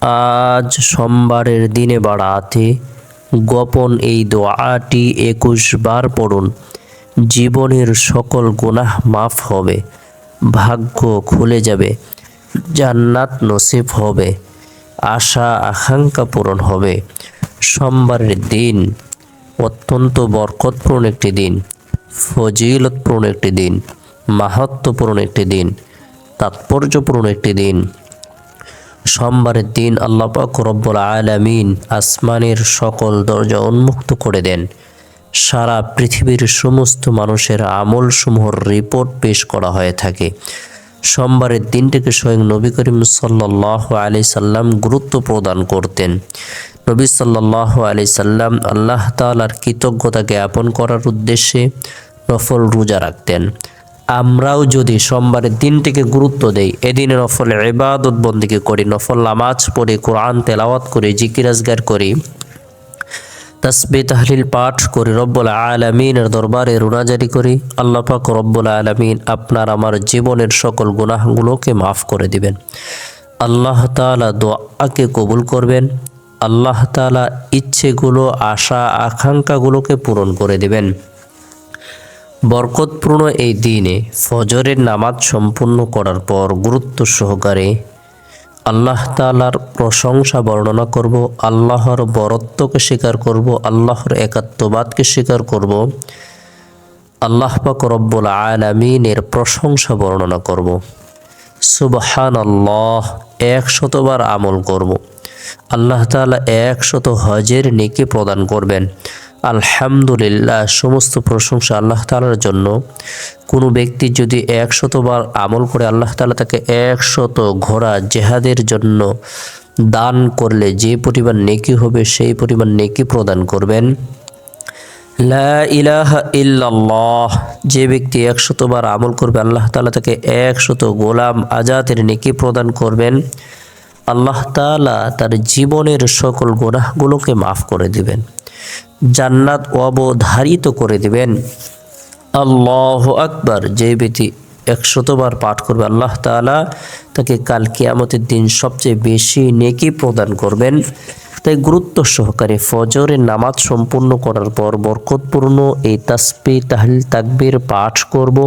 আজ সোমবারের দিনে বা রাতে গোপন এই দোয়াটি ২১ বার পড়ুন। জীবনের সকল গুনাহ মাফ হবে, ভাগ্য খুলে যাবে, জান্নাত নসিব হবে, আশা আকাঙ্ক্ষা পূরণ হবে। সোমবারের দিন অত্যন্ত বরকতপূর্ণ একটি দিন, ফজিলতপূর্ণ একটি দিন, মাহাত্ম্যপূর্ণ একটি দিন, তাৎপর্যপূর্ণ একটি দিন। সোমবারের দিন আল্লাহ পাক রব্বুল আলামিন আসমানের সকল দরজা উন্মুক্ত করে দেন। সারা পৃথিবীর সমস্ত মানুষের আমলসমূহের রিপোর্ট পেশ করা হয়ে থাকে। সোমবারের দিনটিকে স্বয়ং নবী করিম সাল্লাল্লাহু আলাইহি সাল্লাম গুরুত্ব প্রদান করতেন। নবী সাল্লাল্লাহু আলাইহি সাল্লাম আল্লাহ তাআলার কৃতজ্ঞতা জ্ঞাপন করার উদ্দেশ্যে নফল রোজা রাখতেন। আমরাও যদি সোমবারের দিনটিকে গুরুত্ব দেই, এদিনে নফল ইবাদত বন্দেগী করি, নফল নামাজ পড়ি, কোরআন তেলাওয়াত করি, জিকির আজগার করি, তাসবিহ তাহলিল পাঠ করি, রব্বুল আলামিনের দরবারে রোনাজারি করি, আল্লাহ পাক রব্বুল আলামিন আপনার আমার জীবনের সকল গুনাহগুলোকে মাফ করে দিবেন। আল্লাহ তাআলা দোয়াকে কবুল করবেন। আল্লাহ তাআলা ইচ্ছেগুলো, আশা আকাঙ্ক্ষাগুলোকে পূরণ করে দিবেন। বরকতপূর্ণ এই দিনে ফজরের নামাজ সম্পূর্ণ করার পর গুরুত্ব সহকারে আল্লাহ তাআলার প্রশংসা বর্ণনা করব, আল্লাহর বরত্বকে স্বীকার করব, আল্লাহর একাত্মবাদকে স্বীকার করব, আল্লাহ পাক রব্বুল আলামিনের প্রশংসা বর্ণনা করব। সুবহানাল্লাহ ১০০ বার আমল করব। আল্লাহ তাআলা ১০০ হজের নেকি প্রদান করবেন। আলহামদুলিল্লাহ, সমস্ত প্রশংসা আল্লাহ তাআলার জন্য। কোনো ব্যক্তি যদি ১০০ বার আমল করে আল্লাহ তাআলা তাকে ১০০ ঘোড়া জেহাদের জন্য দান করলে যে পরিমাণ নেকি হবে সেই পরিমাণ নেকি প্রদান করবেন। লা ইলাহা ইল্লাল্লাহ, যে ব্যক্তি ১০০ বার আমল করবে আল্লাহ তাআলা তাকে ১০০ গোলাম আজাদের নেকি প্রদান করবেন। আল্লাহ তাআলা তার জীবনের সকল গুনাহগুলোকে মাফ করে দিবেন, জান্নাত অবধারিত করে দিবেন। আল্লাহু আকবার, যে ব্যক্তি ১০০ বার পাঠ করবে আল্লাহ তাআলা তাকে কাল কিয়ামতের দিন সবচেয়ে বেশি নেকি প্রদান করবেন। তাই গুরুত্ব সহকারে ফজরের নামাজ সম্পূর্ণ করার পর বরকতপূর্ণ এই তাসবিহ তাহলিল তাকবীর পাঠ করব।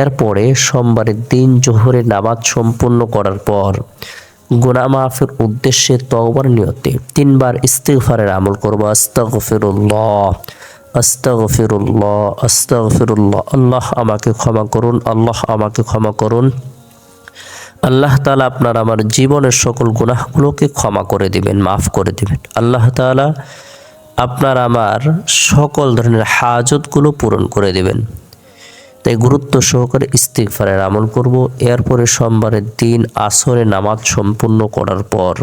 এরপরে সোমবারের দিন জোহরের নামাজ সম্পূর্ণ করার পর গুনাহ মাফের উদ্দেশ্যে তওবার নিয়তে ৩ বার ইস্তিগফারের আমল করব। আস্তাগফিরুল্লাহ, আস্তাগফিরুল্লাহ, আস্তাগফিরুল্লাহ। আল্লাহ আমাকে ক্ষমা করুন, আল্লাহ আমাকে ক্ষমা করুন। আল্লাহ তাআলা আপনার আমার জীবনের সকল গুনাহগুলোকে ক্ষমা করে দিবেন, মাফ করে দিবেন। আল্লাহ তাআলা আপনার আমার সকল ধরনের হাজতগুলো পূরণ করে দিবেন। তাই গুরুত্ব সহকারে ইস্তিগফারের আমল করব। এরপরে সোমবারের দিন আসরে নামাজ সম্পূর্ণ করার পর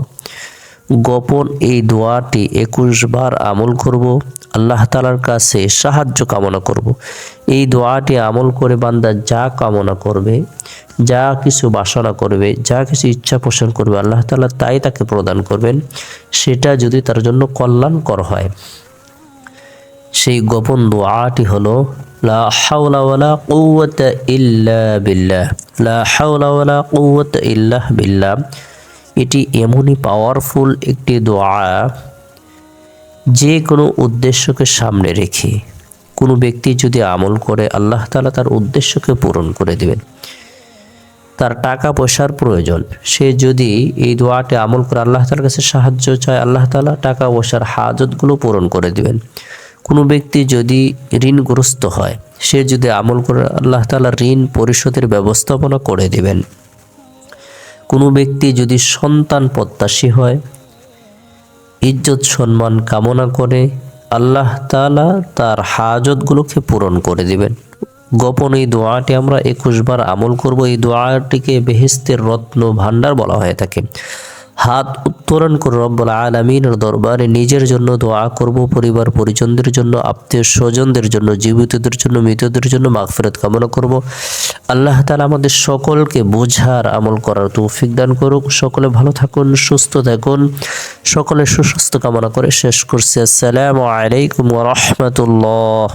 গোপন এই দোয়াটি ২১ বার আমল করব। আল্লাহ তাআলার কাছে সাহায্য কামনা করব। এই দোয়াটি আমল করে বান্দা যা কামনা করবে, যা কিছু বাসনা করবে, যা কিছু ইচ্ছা পোষণ করবে আল্লাহ তাআলা তাই তাকে প্রদান করবেন, সেটা যদি তার জন্য কল্যাণকর হয়। সেই গোপন দোয়াটি হলো লা হাওলা ওয়ালা কুওয়াতা ইল্লা বিল্লাহ, লা হাওলা ওয়ালা কুওয়াতা ইল্লা বিল্লাহ। এটি এমনই পাওয়ারফুল একটি দোয়া, যে কোনো উদ্দেশ্যকে সামনে রেখে কোনো ব্যক্তি যদি আমল করে আল্লাহ তাআলা তার উদ্দেশ্যকে পূরণ করে দিবেন। তার টাকা পয়সার প্রয়োজন, সে যদি এই দোয়াটি আমল করে আল্লাহ তাআলার কাছে সাহায্য চায়, আল্লাহ তাআলা টাকা পয়সার হাজতগুলো পূরণ করে দিবেন। কোনো ব্যক্তি যদি ঋণগ্রস্ত হয়, সে যদি আমল করে আল্লাহ তাআলা ঋণ পরিশোধের ব্যবস্থাপনা করে দিবেন। কোনো ব্যক্তি যদি সন্তান প্রত্যাশী হয়, ইজ্জত সম্মান কামনা করে, আল্লাহ তাআলা তার হাজতগুলোকে পূরণ করে দিবেন। গোপন এই দোয়াটি আমরা ২১ বার আমল করব। এই দোয়াটিকে বেহেশতের রত্ন ভান্ডার বলা হয়ে থাকে। হাত উত্তোলন করে রব্বুল আলামিনের দরবারে নিজের জন্য দোয়া করব, পরিবার পরিজনদের জন্য, আত্মীয় স্বজনদের জন্য, জীবিতদের জন্য, মৃতদের জন্য মাগফিরাত কামনা করব। আল্লাহ তাআলা আমাদের সকলকে বোঝার আমল করার তৌফিক দান করুক। সকলে ভালো থাকুন, সুস্থ থাকুন, সকলে সুস্বাস্থ্য কামনা করে শেষ করছি। আসসালামু আলাইকুম ওয়া রাহমাতুল্লাহ।